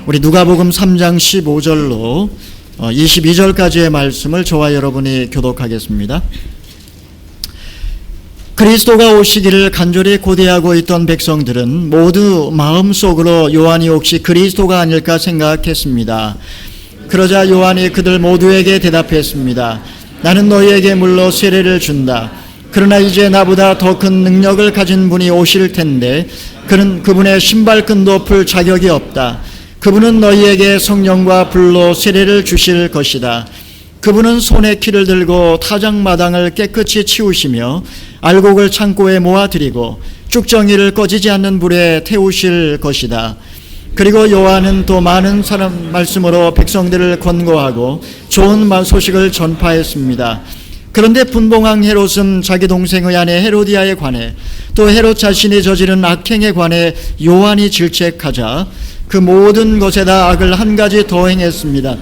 우리 누가복음 3장 15절로 22절까지의 말씀을 저와 여러분이 교독하겠습니다. 그리스도가 오시기를 간절히 고대하고 있던 백성들은 모두 마음속으로 요한이 혹시 그리스도가 아닐까 생각했습니다. 그러자 요한이 그들 모두에게 대답했습니다. 나는 너희에게 물로 세례를 준다. 그러나 이제 나보다 더 큰 능력을 가진 분이 오실 텐데 그는 그분의 신발끈도 풀 자격이 없다. 그분은 너희에게 성령과 불로 세례를 주실 것이다. 그분은 손에 키를 들고 타작마당을 깨끗이 치우시며 알곡을 창고에 모아드리고 쭉정이를 꺼지지 않는 불에 태우실 것이다. 그리고 요한은 또 많은 사람 말씀으로 백성들을 권고하고 좋은 소식을 전파했습니다. 그런데 분봉왕 헤롯은 자기 동생의 아내 헤로디아에 관해 또 헤롯 자신이 저지른 악행에 관해 요한이 질책하자 그 모든 것에다 악을 한 가지 더 행했습니다.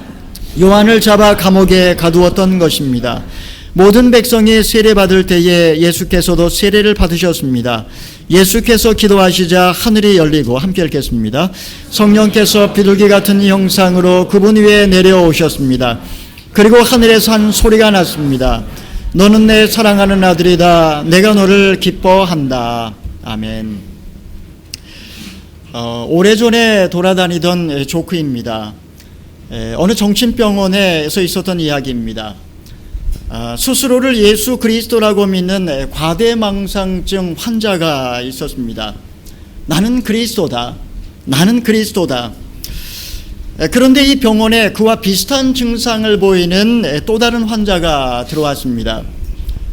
요한을 잡아 감옥에 가두었던 것입니다. 모든 백성이 세례받을 때에 예수께서도 세례를 받으셨습니다. 예수께서 기도하시자 하늘이 열리고 함께 읽겠습니다. 성령께서 비둘기 같은 형상으로 그분 위에 내려오셨습니다. 그리고 하늘에서 한 소리가 났습니다. 너는 내 사랑하는 아들이다. 내가 너를 기뻐한다. 아멘. 오래전에 돌아다니던 조크입니다. 어느 정신병원에서 있었던 이야기입니다. 스스로를 예수 그리스도라고 믿는 과대망상증 환자가 있었습니다. 나는 그리스도다. 나는 그리스도다. 그런데 이 병원에 그와 비슷한 증상을 보이는 또 다른 환자가 들어왔습니다.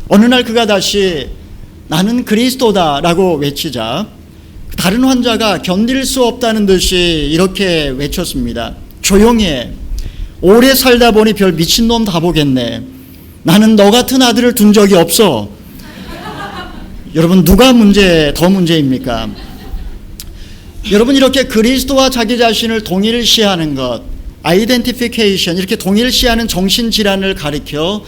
어느 날 그가 다시 나는 그리스도다라고 외치자 다른 환자가 견딜 수 없다는 듯이 이렇게 외쳤습니다. 조용히 해. 오래 살다 보니 별 미친놈 다 보겠네. 나는 너 같은 아들을 둔 적이 없어. 여러분 누가 더 문제입니까? 여러분 이렇게 그리스도와 자기 자신을 동일시하는 것, 아이덴티피케이션, 이렇게 동일시하는 정신질환을 가리켜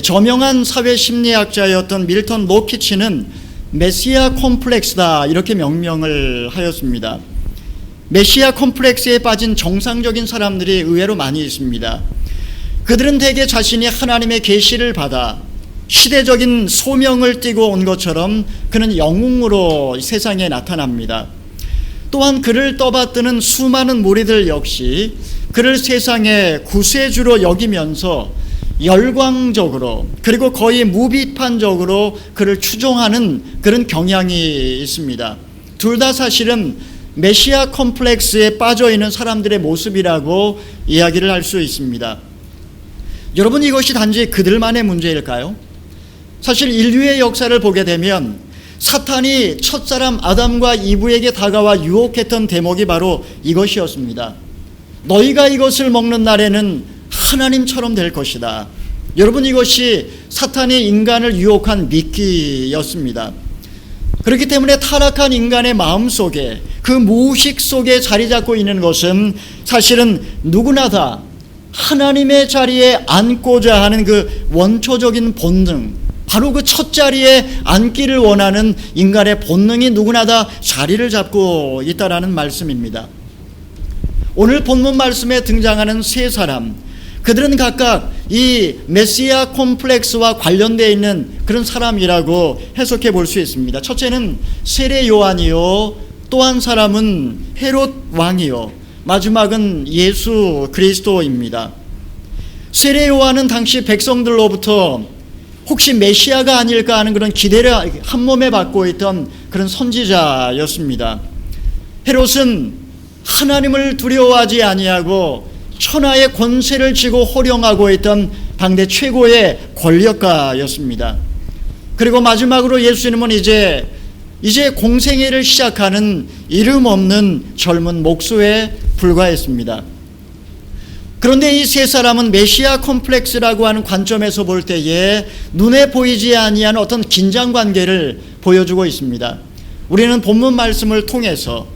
저명한 사회심리학자였던 밀턴 로키치는 메시아 콤플렉스다 이렇게 명명을 하였습니다. 메시아 콤플렉스에 빠진 정상적인 사람들이 의외로 많이 있습니다. 그들은 대개 자신이 하나님의 계시를 받아 시대적인 소명을 띠고 온 것처럼 그는 영웅으로 세상에 나타납니다. 또한 그를 떠받드는 수많은 무리들 역시 그를 세상의 구세주로 여기면서 열광적으로 그리고 거의 무비판적으로 그를 추종하는 그런 경향이 있습니다. 둘 다 사실은 메시아 컴플렉스에 빠져있는 사람들의 모습이라고 이야기를 할 수 있습니다. 여러분 이것이 단지 그들만의 문제일까요? 사실 인류의 역사를 보게 되면 사탄이 첫사람 아담과 이브에게 다가와 유혹했던 대목이 바로 이것이었습니다. 너희가 이것을 먹는 날에는 하나님처럼 될 것이다. 여러분 이것이 사탄이 인간을 유혹한 미끼였습니다. 그렇기 때문에 타락한 인간의 마음속에 그 무의식 속에 자리 잡고 있는 것은 사실은 누구나 다 하나님의 자리에 앉고자 하는 그 원초적인 본능, 바로 그 첫 자리에 앉기를 원하는 인간의 본능이 누구나 다 자리를 잡고 있다라는 말씀입니다. 오늘 본문 말씀에 등장하는 세 사람, 그들은 각각 이 메시아 콤플렉스와 관련되어 있는 그런 사람이라고 해석해 볼 수 있습니다. 첫째는 세례 요한이요, 또 한 사람은 헤롯 왕이요, 마지막은 예수 그리스도입니다. 세례 요한은 당시 백성들로부터 혹시 메시아가 아닐까 하는 그런 기대를 한몸에 받고 있던 그런 선지자였습니다. 헤롯은 하나님을 두려워하지 아니하고 천하의 권세를 쥐고 호령하고 있던 당대 최고의 권력가였습니다. 그리고 마지막으로 예수님은 이제 공생애를 시작하는 이름 없는 젊은 목수에 불과했습니다. 그런데 이 세 사람은 메시아 콤플렉스라고 하는 관점에서 볼 때에 눈에 보이지 아니한 어떤 긴장관계를 보여주고 있습니다. 우리는 본문 말씀을 통해서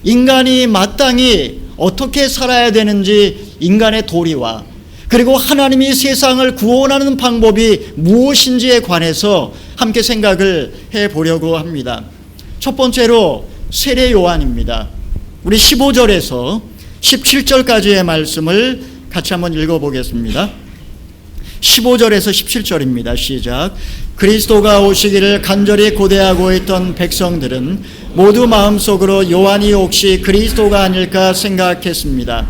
인간이 마땅히 어떻게 살아야 되는지 인간의 도리와 그리고 하나님이 세상을 구원하는 방법이 무엇인지에 관해서 함께 생각을 해보려고 합니다. 첫 번째로 세례 요한입니다. 우리 15절에서 17절까지의 말씀을 같이 한번 읽어보겠습니다. 15절에서 17절입니다. 시작. 그리스도가 오시기를 간절히 고대하고 있던 백성들은 모두 마음속으로 요한이 혹시 그리스도가 아닐까 생각했습니다.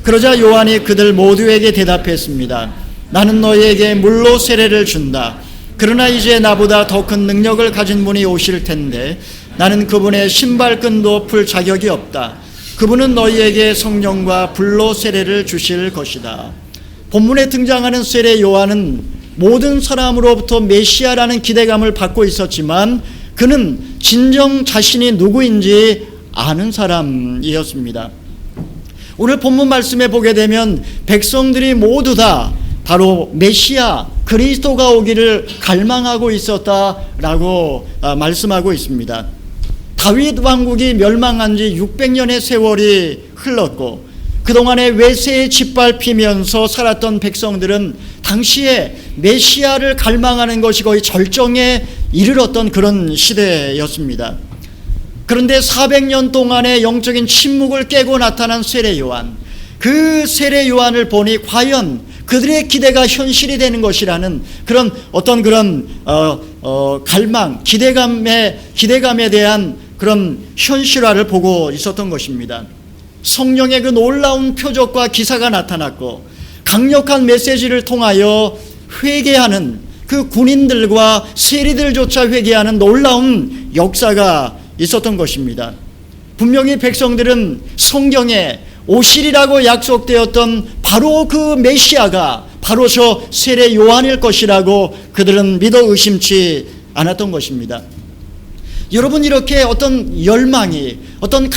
그러자 요한이 그들 모두에게 대답했습니다. 나는 너희에게 물로 세례를 준다. 그러나 이제 나보다 더 큰 능력을 가진 분이 오실 텐데 나는 그분의 신발끈도 풀 자격이 없다. 그분은 너희에게 성령과 불로 세례를 주실 것이다. 본문에 등장하는 세례 요한은 모든 사람으로부터 메시아라는 기대감을 받고 있었지만 그는 진정 자신이 누구인지 아는 사람이었습니다. 오늘 본문 말씀에 보게 되면 백성들이 모두 다 바로 메시아 그리스도가 오기를 갈망하고 있었다라고 말씀하고 있습니다. 다윗 왕국이 멸망한 지 600년의 세월이 흘렀고 그동안에 외세에 짓밟히면서 살았던 백성들은 당시에 메시아를 갈망하는 것이 거의 절정에 이르렀던 그런 시대였습니다. 그런데 400년 동안의 영적인 침묵을 깨고 나타난 세례 요한, 그 세례 요한을 보니 과연 그들의 기대가 현실이 되는 것이라는 그런 어떤 그런 갈망, 기대감에 대한 그런 현실화를 보고 있었던 것입니다. 성령의 그 놀라운 표적과 기사가 나타났고 강력한 메시지를 통하여 회개하는 그 군인들과 세리들조차 회개하는 놀라운 역사가 있었던 것입니다. 분명히 백성들은 성경에 오시리라고 약속되었던 바로 그 메시아가 바로 저 세례 요한일 것이라고 그들은 믿어 의심치 않았던 것입니다. 여러분, 이렇게 어떤 열망이, 어떤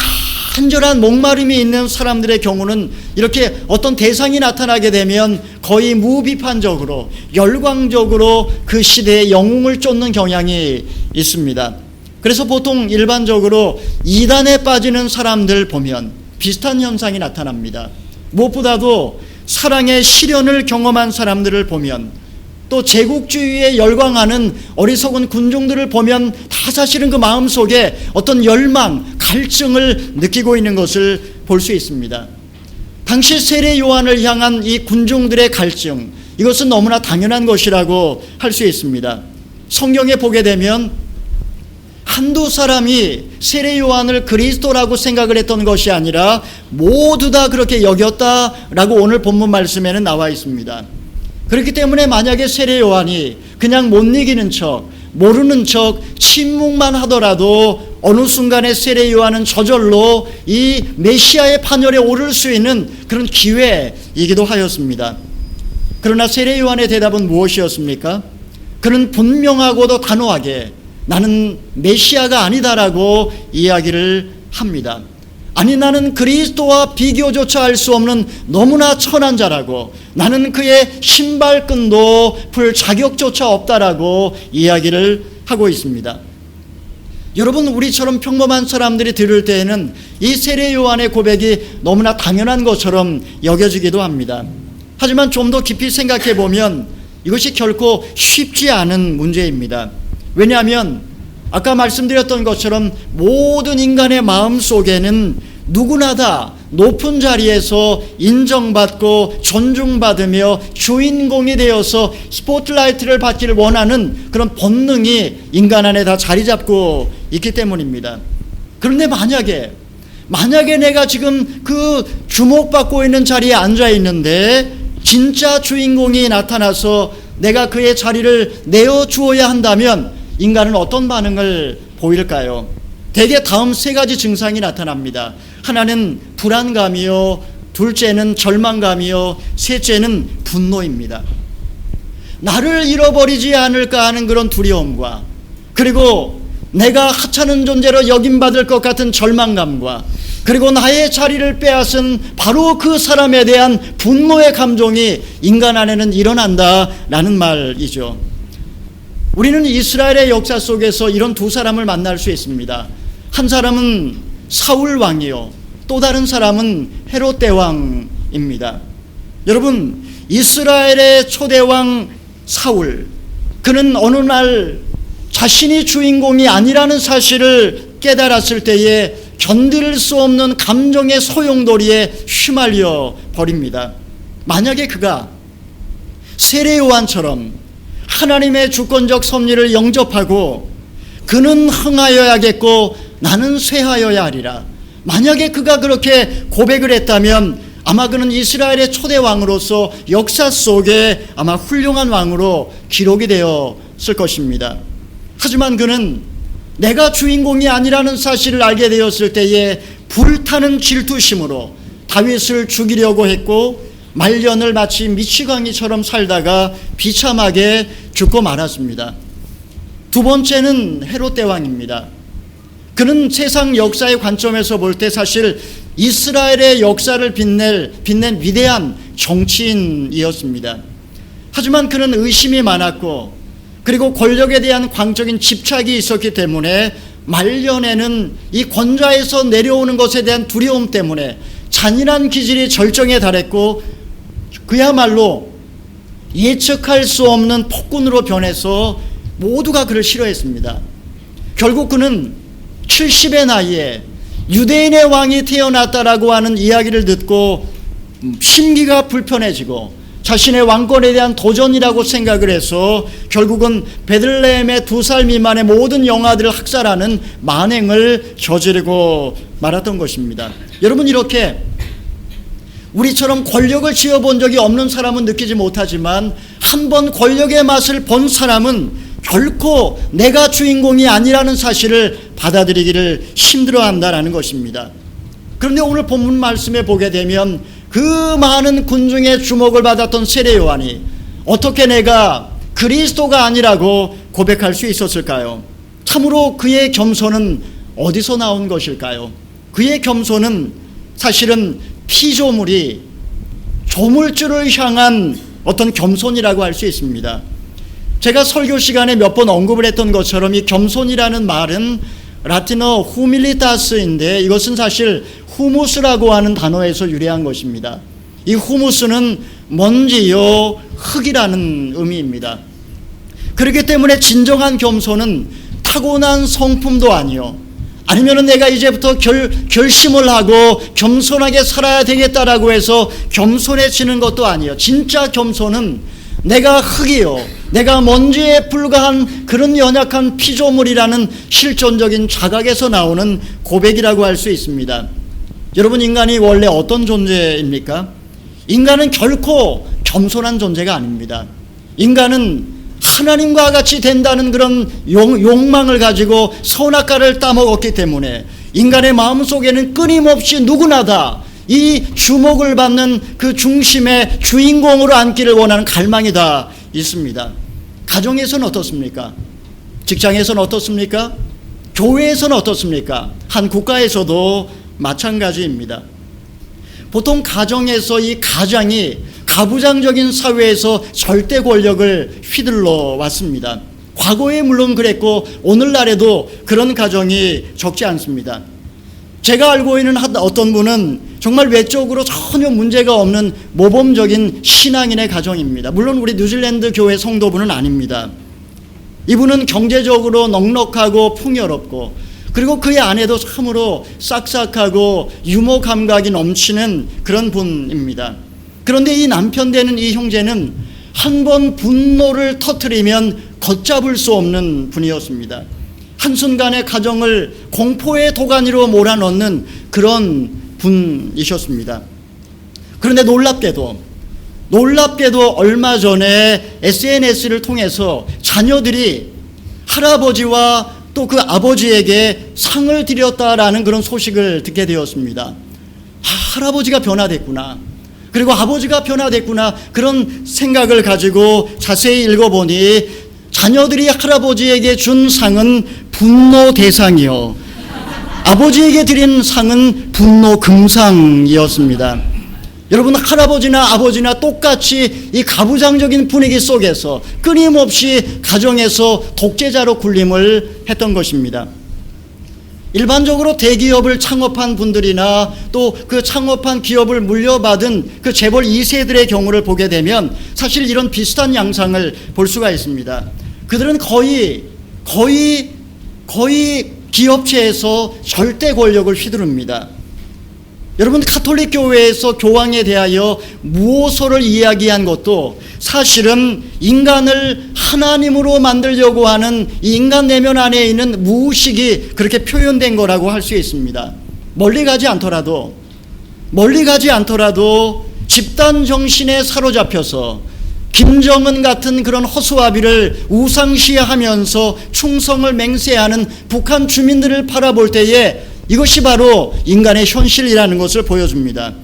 간절한 목마름이 있는 사람들의 경우는 이렇게 어떤 대상이 나타나게 되면 거의 무비판적으로 열광적으로 그 시대의 영웅을 쫓는 경향이 있습니다. 그래서 보통 일반적으로 이단에 빠지는 사람들 보면 비슷한 현상이 나타납니다. 무엇보다도 사랑의 시련을 경험한 사람들을 보면 또 제국주의에 열광하는 어리석은 군중들을 보면 다 사실은 그 마음속에 어떤 열망, 갈증을 느끼고 있는 것을 볼 수 있습니다. 당시 세례 요한을 향한 이 군중들의 갈증, 이것은 너무나 당연한 것이라고 할 수 있습니다. 성경에 보게 되면 한두 사람이 세례 요한을 그리스도라고 생각을 했던 것이 아니라 모두 다 그렇게 여겼다라고 오늘 본문 말씀에는 나와 있습니다. 그렇기 때문에 만약에 세례 요한이 그냥 못 이기는 척, 모르는 척, 침묵만 하더라도 어느 순간에 세례 요한은 저절로 이 메시아의 판결에 오를 수 있는 그런 기회이기도 하였습니다. 그러나 세례 요한의 대답은 무엇이었습니까? 그는 분명하고도 단호하게 나는 메시아가 아니다라고 이야기를 합니다. 아니, 나는 그리스도와 비교조차 할 수 없는 너무나 천한 자라고, 나는 그의 신발끈도 풀 자격조차 없다라고 이야기를 하고 있습니다. 여러분, 우리처럼 평범한 사람들이 들을 때에는 이 세례 요한의 고백이 너무나 당연한 것처럼 여겨지기도 합니다. 하지만 좀 더 깊이 생각해 보면 이것이 결코 쉽지 않은 문제입니다. 왜냐하면 아까 말씀드렸던 것처럼 모든 인간의 마음 속에는 누구나 다 높은 자리에서 인정받고 존중받으며 주인공이 되어서 스포트라이트를 받기를 원하는 그런 본능이 인간 안에 다 자리 잡고 있기 때문입니다. 그런데 만약에 내가 지금 그 주목받고 있는 자리에 앉아 있는데 진짜 주인공이 나타나서 내가 그의 자리를 내어주어야 한다면 인간은 어떤 반응을 보일까요? 대개 다음 세 가지 증상이 나타납니다. 하나는 불안감이요, 둘째는 절망감이요, 셋째는 분노입니다. 나를 잃어버리지 않을까 하는 그런 두려움과, 그리고 내가 하찮은 존재로 여김받을 것 같은 절망감과, 그리고 나의 자리를 빼앗은 바로 그 사람에 대한 분노의 감정이 인간 안에는 일어난다라는 말이죠. 우리는 이스라엘의 역사 속에서 이런 두 사람을 만날 수 있습니다. 한 사람은 사울 왕이요, 또 다른 사람은 헤롯 대왕입니다. 여러분, 이스라엘의 초대왕 사울, 그는 어느 날 자신이 주인공이 아니라는 사실을 깨달았을 때에 견딜 수 없는 감정의 소용돌이에 휘말려 버립니다. 만약에 그가 세례 요한처럼 하나님의 주권적 섭리를 영접하고 그는 흥하여야겠고 나는 쇠하여야 하리라, 만약에 그가 그렇게 고백을 했다면 아마 그는 이스라엘의 초대 왕으로서 역사 속에 아마 훌륭한 왕으로 기록이 되었을 것입니다. 하지만 그는 내가 주인공이 아니라는 사실을 알게 되었을 때에 불타는 질투심으로 다윗을 죽이려고 했고 말년을 마치 미치광이처럼 살다가 비참하게 죽고 말았습니다. 두 번째는 헤롯 대왕입니다. 그는 세상 역사의 관점에서 볼 때 사실 이스라엘의 역사를 빛낸 위대한 정치인이었습니다. 하지만 그는 의심이 많았고 그리고 권력에 대한 광적인 집착이 있었기 때문에 말년에는 이 권좌에서 내려오는 것에 대한 두려움 때문에 잔인한 기질이 절정에 달했고 그야말로 예측할 수 없는 폭군으로 변해서 모두가 그를 싫어했습니다. 결국 그는 70의 나이에 유대인의 왕이 태어났다라고 하는 이야기를 듣고 심기가 불편해지고 자신의 왕권에 대한 도전이라고 생각을 해서 결국은 베들레헴의 2살 미만의 모든 영아들을 학살하는 만행을 저지르고 말았던 것입니다. 여러분, 이렇게 우리처럼 권력을 쥐어본 적이 없는 사람은 느끼지 못하지만 한번 권력의 맛을 본 사람은 결코 내가 주인공이 아니라는 사실을 받아들이기를 힘들어한다라는 것입니다. 그런데 오늘 본문 말씀에 보게 되면 그 많은 군중의 주목을 받았던 세례 요한이 어떻게 내가 그리스도가 아니라고 고백할 수 있었을까요? 참으로 그의 겸손은 어디서 나온 것일까요? 그의 겸손은 사실은 피조물이 조물주를 향한 어떤 겸손이라고 할 수 있습니다. 제가 설교 시간에 몇 번 언급을 했던 것처럼 이 겸손이라는 말은 라틴어 후밀리타스인데 이것은 사실 후무스라고 하는 단어에서 유래한 것입니다. 이 후무스는 먼지요 흙이라는 의미입니다. 그렇기 때문에 진정한 겸손은 타고난 성품도 아니요, 아니면은 내가 이제부터 결심을 하고 겸손하게 살아야 되겠다라고 해서 겸손해지는 것도 아니요, 진짜 겸손은 내가 흙이요, 내가 먼지에 불과한 그런 연약한 피조물이라는 실존적인 자각에서 나오는 고백이라고 할 수 있습니다. 여러분, 인간이 원래 어떤 존재입니까? 인간은 결코 겸손한 존재가 아닙니다. 인간은 하나님과 같이 된다는 그런 욕망을 가지고 선악과를 따먹었기 때문에 인간의 마음속에는 끊임없이 누구나 다 이 주목을 받는 그 중심의 주인공으로 앉기를 원하는 갈망이 다 있습니다. 가정에서는 어떻습니까? 직장에서는 어떻습니까? 교회에서는 어떻습니까? 한 국가에서도 마찬가지입니다. 보통 가정에서 이 가장이 가부장적인 사회에서 절대 권력을 휘둘러 왔습니다. 과거에 물론 그랬고 오늘날에도 그런 가정이 적지 않습니다. 제가 알고 있는 어떤 분은 정말 외적으로 전혀 문제가 없는 모범적인 신앙인의 가정입니다. 물론 우리 뉴질랜드 교회 성도분은 아닙니다. 이분은 경제적으로 넉넉하고 풍요롭고 그리고 그의 아내도 참으로 싹싹하고 유머 감각이 넘치는 그런 분입니다. 그런데 이 남편 되는 이 형제는 한 번 분노를 터뜨리면 걷잡을 수 없는 분이었습니다. 한순간에 가정을 공포의 도가니로 몰아넣는 그런 분이셨습니다. 그런데 놀랍게도 얼마 전에 SNS를 통해서 자녀들이 할아버지와 또 그 아버지에게 상을 드렸다라는 그런 소식을 듣게 되었습니다. 할아버지가 변화됐구나, 그리고 아버지가 변화됐구나, 그런 생각을 가지고 자세히 읽어보니 자녀들이 할아버지에게 준 상은 분노 대상이요, 아버지에게 드린 상은 분노 금상이었습니다. 여러분, 할아버지나 아버지나 똑같이 이 가부장적인 분위기 속에서 끊임없이 가정에서 독재자로 군림을 했던 것입니다. 일반적으로 대기업을 창업한 분들이나 또 그 창업한 기업을 물려받은 그 재벌 2세들의 경우를 보게 되면 사실 이런 비슷한 양상을 볼 수가 있습니다. 그들은 거의 기업체에서 절대 권력을 휘두릅니다. 여러분, 가톨릭 교회에서 교황에 대하여 무호소를 이야기한 것도 사실은 인간을 하나님으로 만들려고 하는 이 인간 내면 안에 있는 무의식이 그렇게 표현된 거라고 할 수 있습니다. 멀리 가지 않더라도 집단 정신에 사로잡혀서 김정은 같은 그런 허수아비를 우상시하면서 충성을 맹세하는 북한 주민들을 바라볼 때에 이것이 바로 인간의 현실이라는 것을 보여줍니다.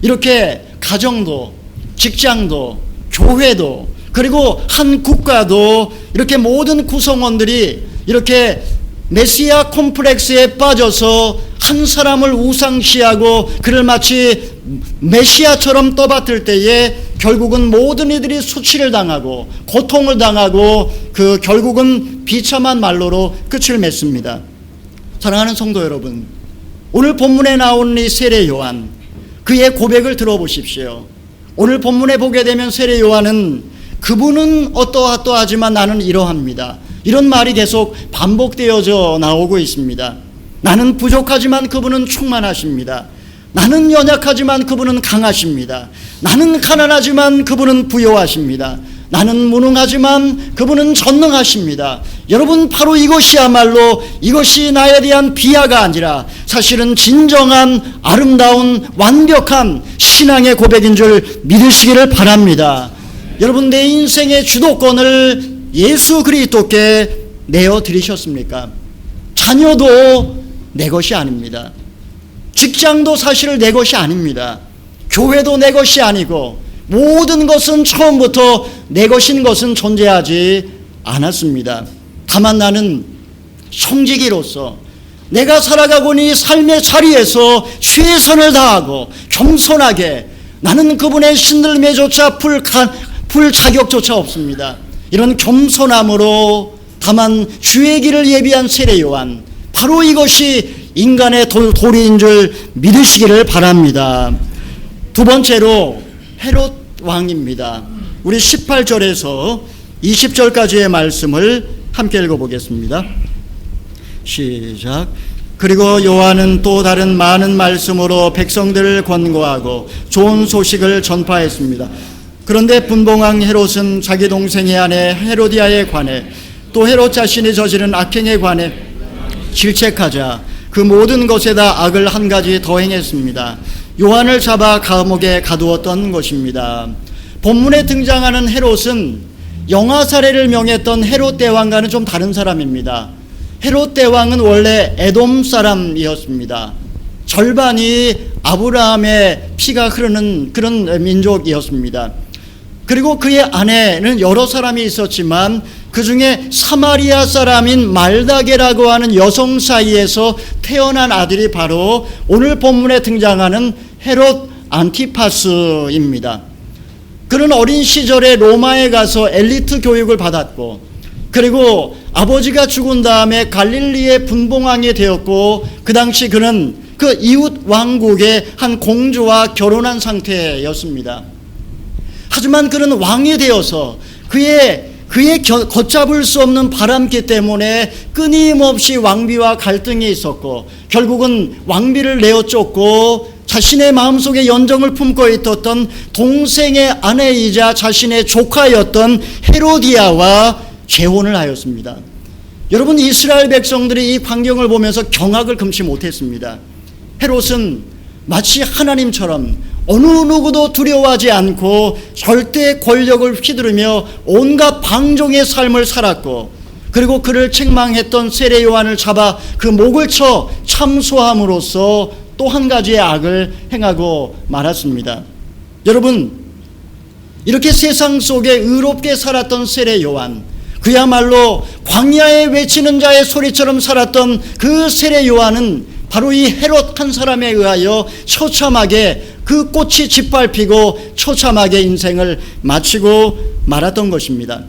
이렇게 가정도, 직장도, 교회도, 그리고 한 국가도 이렇게 모든 구성원들이 이렇게 메시아 콤플렉스에 빠져서 한 사람을 우상시하고 그를 마치 메시아처럼 떠받들 때에 결국은 모든 이들이 수치를 당하고 고통을 당하고 그 결국은 비참한 말로로 끝을 맺습니다. 사랑하는 성도 여러분, 오늘 본문에 나온 이 세례 요한, 그의 고백을 들어보십시오. 오늘 본문에 보게 되면 세례 요한은 그분은 어떠하지만 나는 이러합니다. 이런 말이 계속 반복되어져 나오고 있습니다. 나는 부족하지만 그분은 충만하십니다. 나는 연약하지만 그분은 강하십니다. 나는 가난하지만 그분은 부요하십니다. 나는 무능하지만 그분은 전능하십니다. 여러분, 바로 이것이야말로 이것이 나에 대한 비하가 아니라 사실은 진정한 아름다운 완벽한 신앙의 고백인 줄 믿으시기를 바랍니다. 여러분, 내 인생의 주도권을 예수 그리스도께 내어드리셨습니까? 자녀도 내 것이 아닙니다. 직장도 사실 내 것이 아닙니다. 교회도 내 것이 아니고 모든 것은 처음부터 내 것인 것은 존재하지 않았습니다. 다만 나는 성직이로서 내가 살아가고 있는 이 삶의 자리에서 최선을 다하고 겸손하게, 나는 그분의 신들매조차 풀 자격조차 없습니다. 이런 겸손함으로 다만 주의 길을 예비한 세례 요한, 바로 이것이 인간의 도리인 줄 믿으시기를 바랍니다. 두 번째로 헤롯 왕입니다. 우리 18절에서 20절까지의 말씀을 함께 읽어보겠습니다. 시작. 그리고 요한은 또 다른 많은 말씀으로 백성들을 권고하고 좋은 소식을 전파했습니다. 그런데 분봉왕 헤롯은 자기 동생의 아내 헤로디아에 관해 또 헤롯 자신이 저지른 악행에 관해 질책하자 그 모든 것에다 악을 한 가지 더 행했습니다. 요한을 잡아 감옥에 가두었던 것입니다. 본문에 등장하는 헤롯은 영아살해를 명했던 헤롯 대왕과는 좀 다른 사람입니다. 헤롯 대왕은 원래 에돔 사람이었습니다. 절반이 아브라함의 피가 흐르는 그런 민족이었습니다. 그리고 그의 아내는 여러 사람이 있었지만 그 중에 사마리아 사람인 말다게라고 하는 여성 사이에서 태어난 아들이 바로 오늘 본문에 등장하는 헤롯 안티파스입니다. 그는 어린 시절에 로마에 가서 엘리트 교육을 받았고, 그리고 아버지가 죽은 다음에 갈릴리의 분봉왕이 되었고, 그 당시 그는 그 이웃 왕국의 한 공주와 결혼한 상태였습니다. 하지만 그는 왕이 되어서 그의 걷잡을 수 없는 바람기 때문에 끊임없이 왕비와 갈등이 있었고, 결국은 왕비를 내어 쫓고 자신의 마음속에 연정을 품고 있었던 동생의 아내이자 자신의 조카였던 헤로디아와 재혼을 하였습니다. 여러분, 이스라엘 백성들이 이 광경을 보면서 경악을 금치 못했습니다. 헤롯은 마치 하나님처럼 어느 누구도 두려워하지 않고 절대 권력을 휘두르며 온갖 방종의 삶을 살았고, 그리고 그를 책망했던 세례 요한을 잡아 그 목을 쳐 참소함으로써 또 한 가지의 악을 행하고 말았습니다. 여러분, 이렇게 세상 속에 의롭게 살았던 세례 요한, 그야말로 광야에 외치는 자의 소리처럼 살았던 그 세례 요한은 바로 이 헤롯 한 사람에 의하여 처참하게 그 꽃이 짓밟히고 처참하게 인생을 마치고 말았던 것입니다.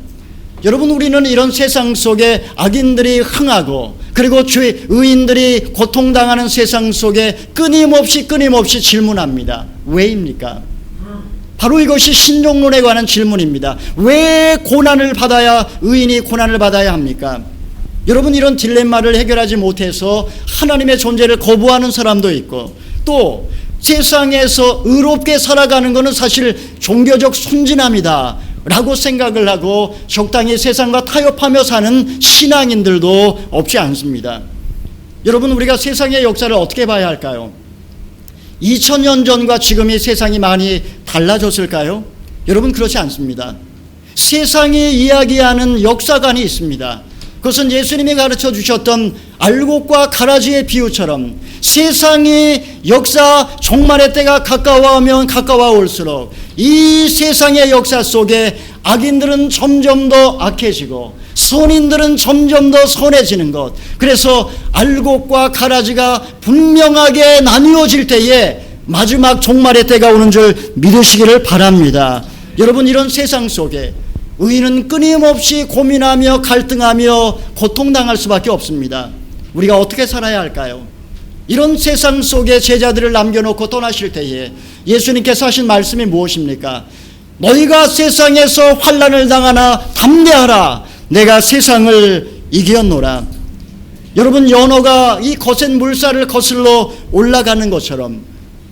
여러분, 우리는 이런 세상 속에 악인들이 흥하고, 그리고 의인들이 고통당하는 세상 속에 끊임없이 질문합니다. 왜입니까? 바로 이것이 신종론에 관한 질문입니다. 왜 의인이 고난을 받아야 합니까? 여러분, 이런 딜레마를 해결하지 못해서 하나님의 존재를 거부하는 사람도 있고, 또 세상에서 의롭게 살아가는 것은 사실 종교적 순진함이다 라고 생각을 하고 적당히 세상과 타협하며 사는 신앙인들도 없지 않습니다. 여러분, 우리가 세상의 역사를 어떻게 봐야 할까요? 2000년 전과 지금의 세상이 많이 달라졌을까요? 여러분, 그렇지 않습니다. 세상이 이야기하는 역사관이 있습니다. 그것은 예수님이 가르쳐 주셨던 알곡과 가라지의 비유처럼 세상이 역사 종말의 때가 가까워오면 가까워올수록 이 세상의 역사 속에 악인들은 점점 더 악해지고 선인들은 점점 더 선해지는 것, 그래서 알곡과 가라지가 분명하게 나뉘어질 때에 마지막 종말의 때가 오는 줄 믿으시기를 바랍니다. 여러분, 이런 세상 속에 의인은 끊임없이 고민하며 갈등하며 고통당할 수밖에 없습니다. 우리가 어떻게 살아야 할까요? 이런 세상 속에 제자들을 남겨놓고 떠나실 때에 예수님께서 하신 말씀이 무엇입니까? 너희가 세상에서 환난을 당하나 담대하라, 내가 세상을 이겼노라. 여러분, 연어가 이 거센 물살을 거슬러 올라가는 것처럼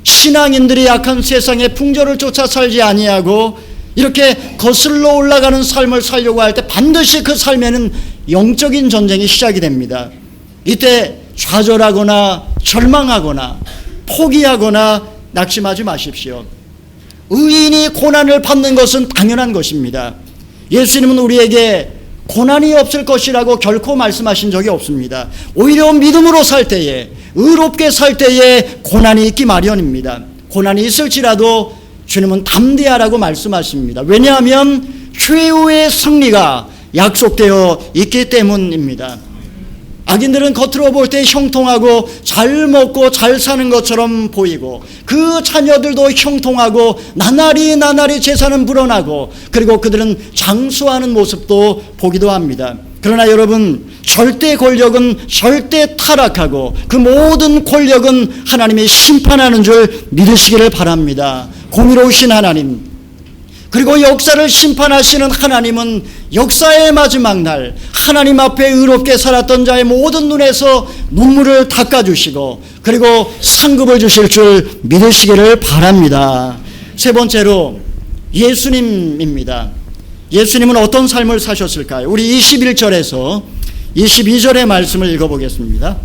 신앙인들이 약한 세상의 풍조를 쫓아 살지 아니하고 이렇게 거슬러 올라가는 삶을 살려고 할 때 반드시 그 삶에는 영적인 전쟁이 시작이 됩니다. 이때 좌절하거나 절망하거나 포기하거나 낙심하지 마십시오. 의인이 고난을 받는 것은 당연한 것입니다. 예수님은 우리에게 고난이 없을 것이라고 결코 말씀하신 적이 없습니다. 오히려 믿음으로 살 때에, 의롭게 살 때에 고난이 있기 마련입니다. 고난이 있을지라도 주님은 담대하라고 말씀하십니다. 왜냐하면 최후의 승리가 약속되어 있기 때문입니다. 악인들은 겉으로 볼 때 형통하고 잘 먹고 잘 사는 것처럼 보이고 그 자녀들도 형통하고 나날이 재산은 불어나고 그리고 그들은 장수하는 모습도 보기도 합니다. 그러나 여러분, 절대 권력은 절대 타락하고 그 모든 권력은 하나님이 심판하는 줄 믿으시기를 바랍니다. 공의로우신 하나님, 그리고 역사를 심판하시는 하나님은 역사의 마지막 날 하나님 앞에 의롭게 살았던 자의 모든 눈에서 눈물을 닦아주시고 그리고 상급을 주실 줄 믿으시기를 바랍니다. 세 번째로 예수님입니다. 예수님은 어떤 삶을 사셨을까요? 우리 21절에서 22절의 말씀을 읽어보겠습니다.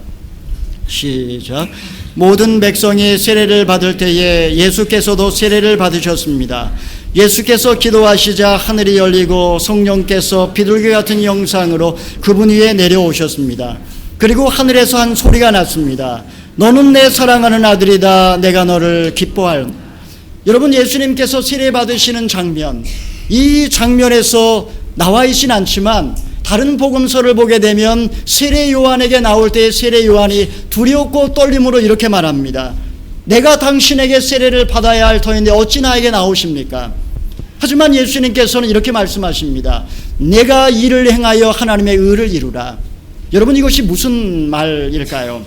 시작. 모든 백성이 세례를 받을 때에 예수께서도 세례를 받으셨습니다. 예수께서 기도하시자 하늘이 열리고 성령께서 비둘기 같은 형상으로 그분 위에 내려오셨습니다. 그리고 하늘에서 한 소리가 났습니다. 너는 내 사랑하는 아들이다. 내가 너를 기뻐하여. 여러분, 예수님께서 세례 받으시는 장면, 이 장면에서 나와 있진 않지만 다른 복음서를 보게 되면 세례 요한에게 나올 때 세례 요한이 두렵고 떨림으로 이렇게 말합니다. 내가 당신에게 세례를 받아야 할 터인데 어찌 나에게 나오십니까? 하지만 예수님께서는 이렇게 말씀하십니다. 내가 일을 행하여 하나님의 의를 이루라. 여러분, 이것이 무슨 말일까요?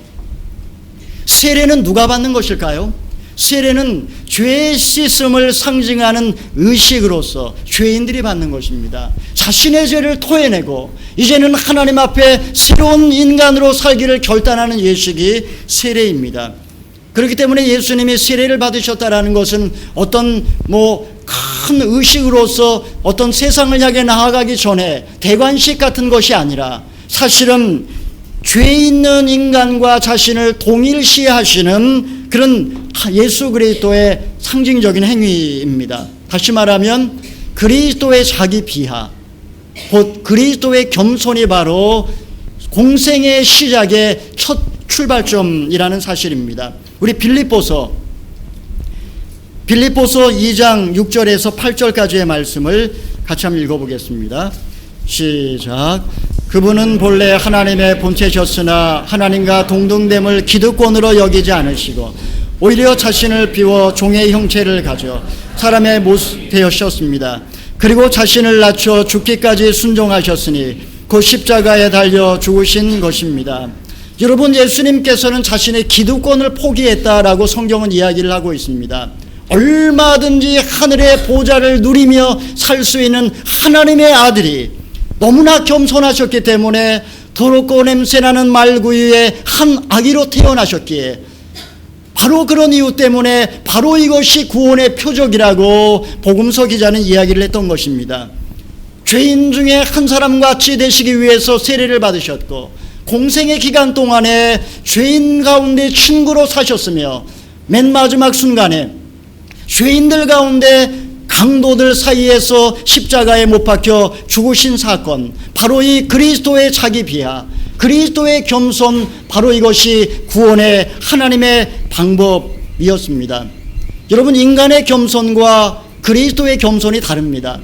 세례는 누가 받는 것일까요? 세례는 죄 씻음을 상징하는 의식으로서 죄인들이 받는 것입니다. 자신의 죄를 토해내고 이제는 하나님 앞에 새로운 인간으로 살기를 결단하는 예식이 세례입니다. 그렇기 때문에 예수님이 세례를 받으셨다라는 것은 어떤 큰 의식으로서 어떤 세상을 향해 나아가기 전에 대관식 같은 것이 아니라 사실은 죄 있는 인간과 자신을 동일시하시는 그런 예수 그리스도의 상징적인 행위입니다. 다시 말하면 그리스도의 자기 비하, 곧 그리스도의 겸손이 바로 공생의 시작의 첫 출발점이라는 사실입니다. 우리 빌립보서 2장 6절에서 8절까지의 말씀을 같이 한번 읽어보겠습니다. 시작. 그분은 본래 하나님의 본체셨으나 하나님과 동등됨을 기득권으로 여기지 않으시고 오히려 자신을 비워 종의 형체를 가져 사람의 모습 되셨습니다. 그리고 자신을 낮춰 죽기까지 순종하셨으니 곧 십자가에 달려 죽으신 것입니다. 여러분, 예수님께서는 자신의 기득권을 포기했다라고 성경은 이야기를 하고 있습니다. 얼마든지 하늘의 보좌를 누리며 살 수 있는 하나님의 아들이 너무나 겸손하셨기 때문에 더럽고 냄새나는 말구유의 한 아기로 태어나셨기에 바로 그런 이유 때문에 바로 이것이 구원의 표적이라고 복음서 기자는 이야기를 했던 것입니다. 죄인 중에 한 사람같이 되시기 위해서 세례를 받으셨고 공생의 기간 동안에 죄인 가운데 친구로 사셨으며 맨 마지막 순간에 죄인들 가운데 강도들 사이에서 십자가에 못 박혀 죽으신 사건, 바로 이 그리스도의 자기 비하, 그리스도의 겸손, 바로 이것이 구원의 하나님의 방법이었습니다. 여러분, 인간의 겸손과 그리스도의 겸손이 다릅니다.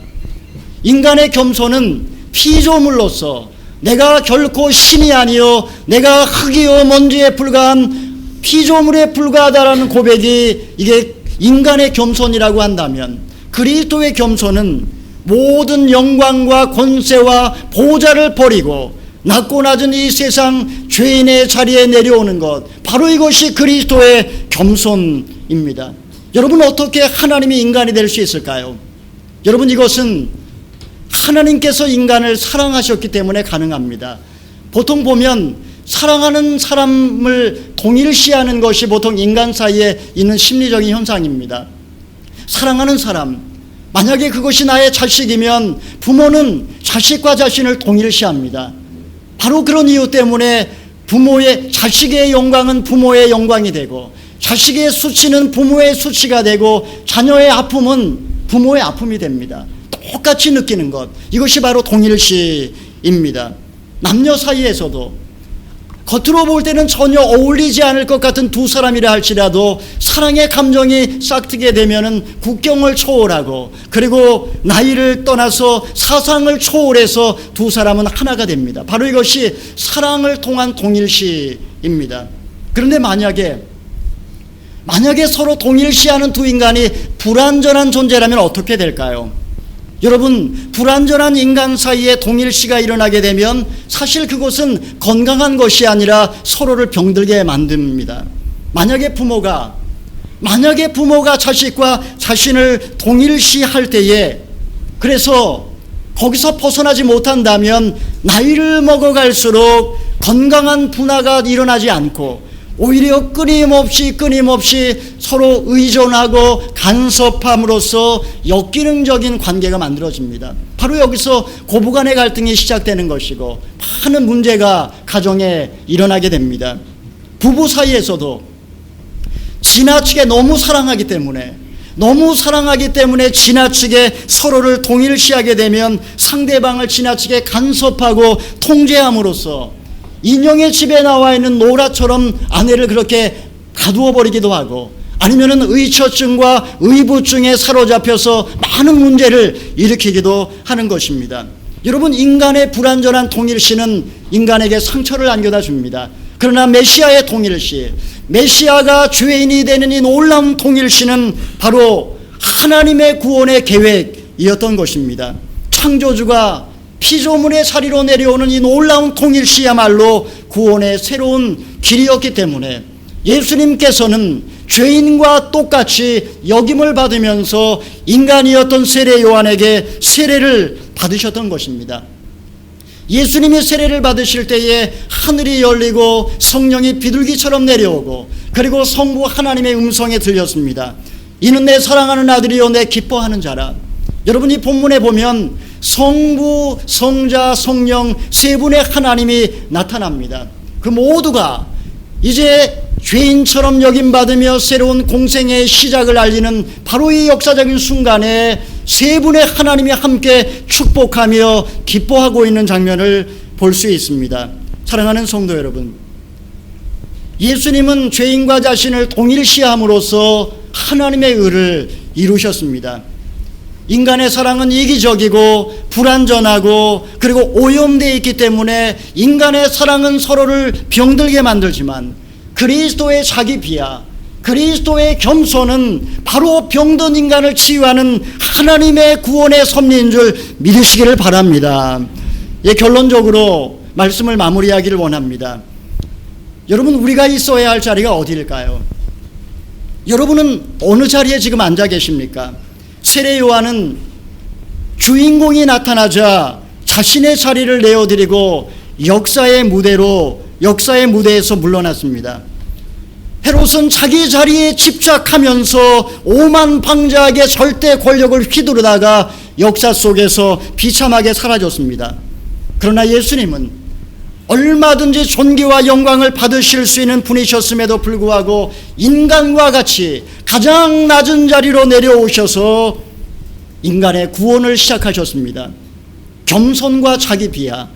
인간의 겸손은 피조물로서 내가 결코 신이 아니요 내가 흙이요 먼지에 불과한 피조물에 불과하다라는 고백이 이게 인간의 겸손이라고 한다면, 그리스도의 겸손은 모든 영광과 권세와 보좌를 버리고 낮고 낮은 이 세상 죄인의 자리에 내려오는 것, 바로 이것이 그리스도의 겸손입니다. 여러분, 어떻게 하나님이 인간이 될 수 있을까요? 여러분, 이것은 하나님께서 인간을 사랑하셨기 때문에 가능합니다. 보통 보면 사랑하는 사람을 동일시하는 것이 보통 인간 사이에 있는 심리적인 현상입니다. 사랑하는 사람, 만약에 그것이 나의 자식이면 부모는 자식과 자신을 동일시합니다. 바로 그런 이유 때문에 자식의 영광은 부모의 영광이 되고, 자식의 수치는 부모의 수치가 되고, 자녀의 아픔은 부모의 아픔이 됩니다. 똑같이 느끼는 것, 이것이 바로 동일시입니다. 남녀 사이에서도 겉으로 볼 때는 전혀 어울리지 않을 것 같은 두 사람이라 할지라도 사랑의 감정이 싹트게 되면은 국경을 초월하고, 그리고 나이를 떠나서 사상을 초월해서 두 사람은 하나가 됩니다. 바로 이것이 사랑을 통한 동일시입니다. 그런데 만약에 서로 동일시하는 두 인간이 불완전한 존재라면 어떻게 될까요? 여러분, 불완전한 인간 사이에 동일시가 일어나게 되면 사실 그것은 건강한 것이 아니라 서로를 병들게 만듭니다. 만약에 부모가 자식과 자신을 동일시할 때에, 그래서 거기서 벗어나지 못한다면 나이를 먹어갈수록 건강한 분화가 일어나지 않고 오히려 끊임없이 서로 의존하고 간섭함으로써 역기능적인 관계가 만들어집니다. 바로 여기서 고부간의 갈등이 시작되는 것이고 많은 문제가 가정에 일어나게 됩니다. 부부 사이에서도 지나치게 너무 사랑하기 때문에 지나치게 서로를 동일시하게 되면 상대방을 지나치게 간섭하고 통제함으로써 인형의 집에 나와 있는 노라처럼 아내를 그렇게 가두어 버리기도 하고, 아니면은 의처증과 의부증에 사로잡혀서 많은 문제를 일으키기도 하는 것입니다. 여러분, 인간의 불완전한 동일시는 인간에게 상처를 안겨다 줍니다. 그러나 메시아의 동일시, 메시아가 죄인이 되는 이 놀라운 동일시는 바로 하나님의 구원의 계획이었던 것입니다. 창조주가 피조물의 자리로 내려오는 이 놀라운 통일시야말로 구원의 새로운 길이었기 때문에 예수님께서는 죄인과 똑같이 역임을 받으면서 인간이었던 세례 요한에게 세례를 받으셨던 것입니다. 예수님이 세례를 받으실 때에 하늘이 열리고 성령이 비둘기처럼 내려오고, 그리고 성부 하나님의 음성에 들렸습니다. 이는 내 사랑하는 아들이요 내 기뻐하는 자라. 여러분, 이 본문에 보면 성부, 성자, 성령 세 분의 하나님이 나타납니다. 그 모두가 이제 죄인처럼 여김받으며 새로운 공생의 시작을 알리는 바로 이 역사적인 순간에 세 분의 하나님이 함께 축복하며 기뻐하고 있는 장면을 볼 수 있습니다. 사랑하는 성도 여러분, 예수님은 죄인과 자신을 동일시함으로써 하나님의 의를 이루셨습니다. 인간의 사랑은 이기적이고 불완전하고 그리고 오염되어 있기 때문에 인간의 사랑은 서로를 병들게 만들지만, 그리스도의 자기 비하, 그리스도의 겸손은 바로 병든 인간을 치유하는 하나님의 구원의 섭리인 줄 믿으시기를 바랍니다. 예, 결론적으로 말씀을 마무리하기를 원합니다. 여러분, 우리가 있어야 할 자리가 어디일까요? 여러분은 어느 자리에 지금 앉아 계십니까? 세례 요한은 주인공이 나타나자 자신의 자리를 내어드리고 역사의 무대에서 물러났습니다. 헤롯은 자기 자리에 집착하면서 오만방자하게 절대 권력을 휘두르다가 역사 속에서 비참하게 사라졌습니다. 그러나 예수님은 얼마든지 존귀와 영광을 받으실 수 있는 분이셨음에도 불구하고 인간과 같이 가장 낮은 자리로 내려오셔서 인간의 구원을 시작하셨습니다. 겸손과 자기 비하,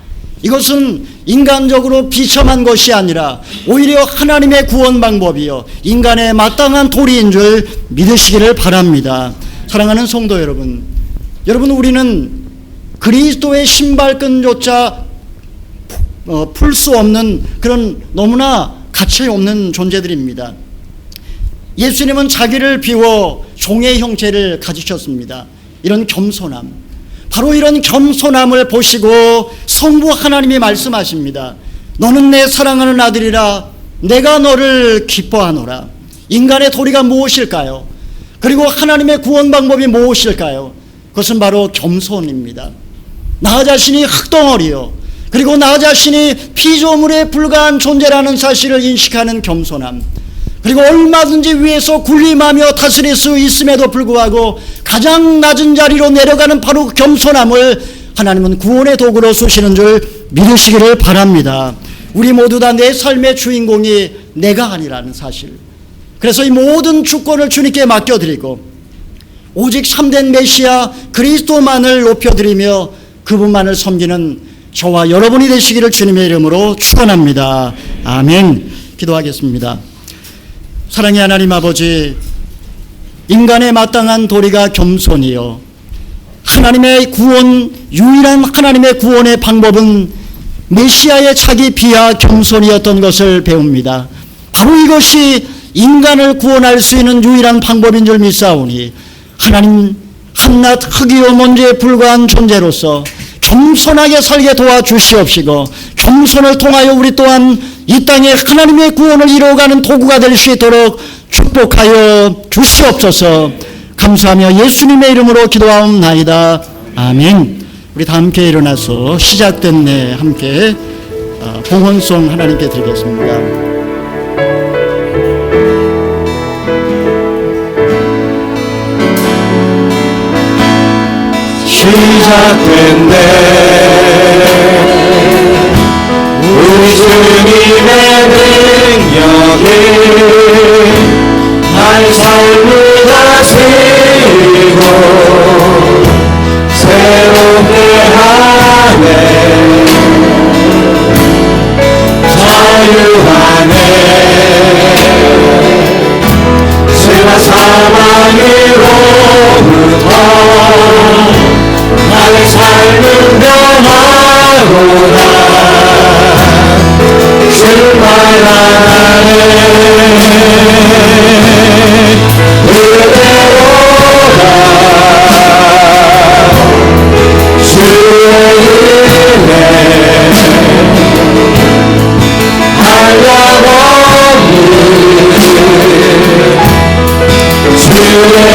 이것은 인간적으로 비참한 것이 아니라 오히려 하나님의 구원 방법이요 인간의 마땅한 도리인 줄 믿으시기를 바랍니다. 사랑하는 성도 여러분, 우리는 그리스도의 신발끈조차 풀 수 없는 그런 너무나 가치 없는 존재들입니다. 예수님은 자기를 비워 종의 형체를 가지셨습니다. 이런 겸손함, 바로 이런 겸손함을 보시고 성부 하나님이 말씀하십니다. 너는 내 사랑하는 아들이라 내가 너를 기뻐하노라. 인간의 도리가 무엇일까요? 그리고 하나님의 구원 방법이 무엇일까요? 그것은 바로 겸손입니다. 나 자신이 흙덩어리요, 그리고 나 자신이 피조물에 불과한 존재라는 사실을 인식하는 겸손함, 그리고 얼마든지 위에서 군림하며 다스릴 수 있음에도 불구하고 가장 낮은 자리로 내려가는 바로 겸손함을 하나님은 구원의 도구로 쓰시는 줄 믿으시기를 바랍니다. 우리 모두 다 내 삶의 주인공이 내가 아니라는 사실, 그래서 이 모든 주권을 주님께 맡겨드리고 오직 참된 메시아 그리스도만을 높여드리며 그분만을 섬기는 저와 여러분이 되시기를 주님의 이름으로 축원합니다. 아멘. 기도하겠습니다. 사랑의 하나님 아버지, 인간의 마땅한 도리가 겸손이요 하나님의 구원, 유일한 하나님의 구원의 방법은 메시아의 자기 비하 겸손이었던 것을 배웁니다. 바로 이것이 인간을 구원할 수 있는 유일한 방법인 줄 믿사오니 하나님 한낱 흙이요 먼지에 불과한 존재로서 겸손하게 살게 도와주시옵시고 겸손을 통하여 우리 또한 이 땅에 하나님의 구원을 이루어가는 도구가 될 수 있도록 축복하여 주시옵소서. 감사하며 예수님의 이름으로 기도하옵나이다. 아멘. 우리 다 함께 일어나서 시작된 내 함께 봉헌송 하나님께 드리겠습니다. 시작된 내 우리 주님의 능력이 나의 삶을 다스리고 새롭게 하네. 자유하네. 죄와 사망으로부터 나의 삶은 변하구나. 출발하네. 그대로라. 주의 은혜 한량없는 주의 은혜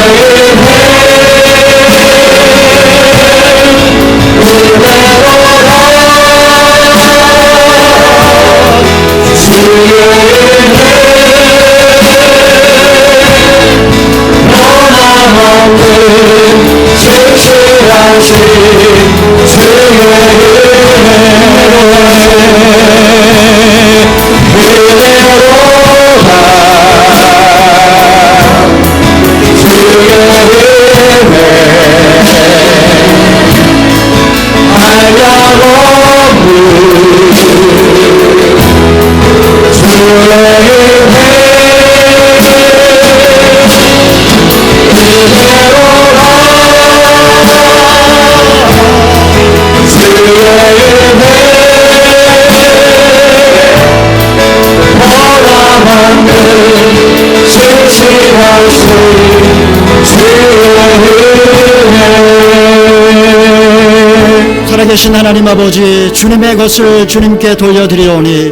살아계신 하나님 아버지, 주님의 것을 주님께 돌려드리오니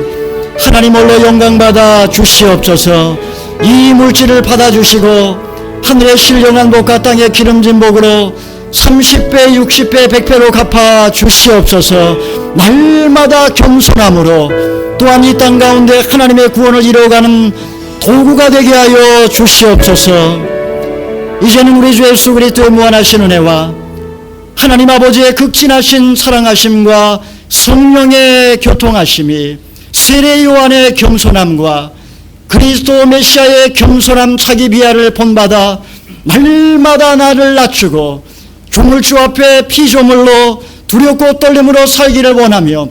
하나님 홀로 영광받아 주시옵소서. 이 물질을 받아주시고 하늘의 신령한 복과 땅의 기름진 복으로 30배, 60배, 100배로 갚아 주시옵소서. 날마다 겸손함으로 또한 이 땅 가운데 하나님의 구원을 이루어가는 도구가 되게 하여 주시옵소서. 이제는 우리 주 예수 그리스도의 무한하신 은혜와 하나님 아버지의 극진하신 사랑하심과 성령의 교통하심이 세례 요한의 겸손함과 그리스도 메시아의 겸손함 자기 비하를 본받아 날마다 나를 낮추고 주물 주 앞에 피조물로 두렵고 떨림으로 살기를 원하며,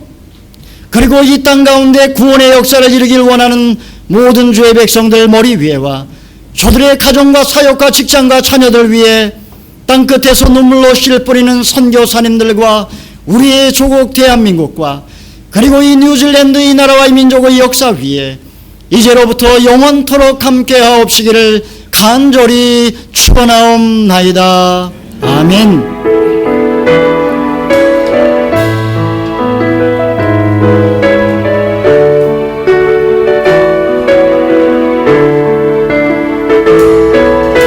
그리고 이 땅 가운데 구원의 역사를 이루길 원하는 모든 주의 백성들 머리 위에와 저들의 가정과 사역과 직장과 자녀들 위에 땅끝에서 눈물로 실 뿌리는 선교사님들과 우리의 조국 대한민국과 그리고 이 뉴질랜드 이 나라와 이 민족의 역사 위에 이제로부터 영원토록 함께하옵시기를 간절히 축원하옵나이다. 아멘.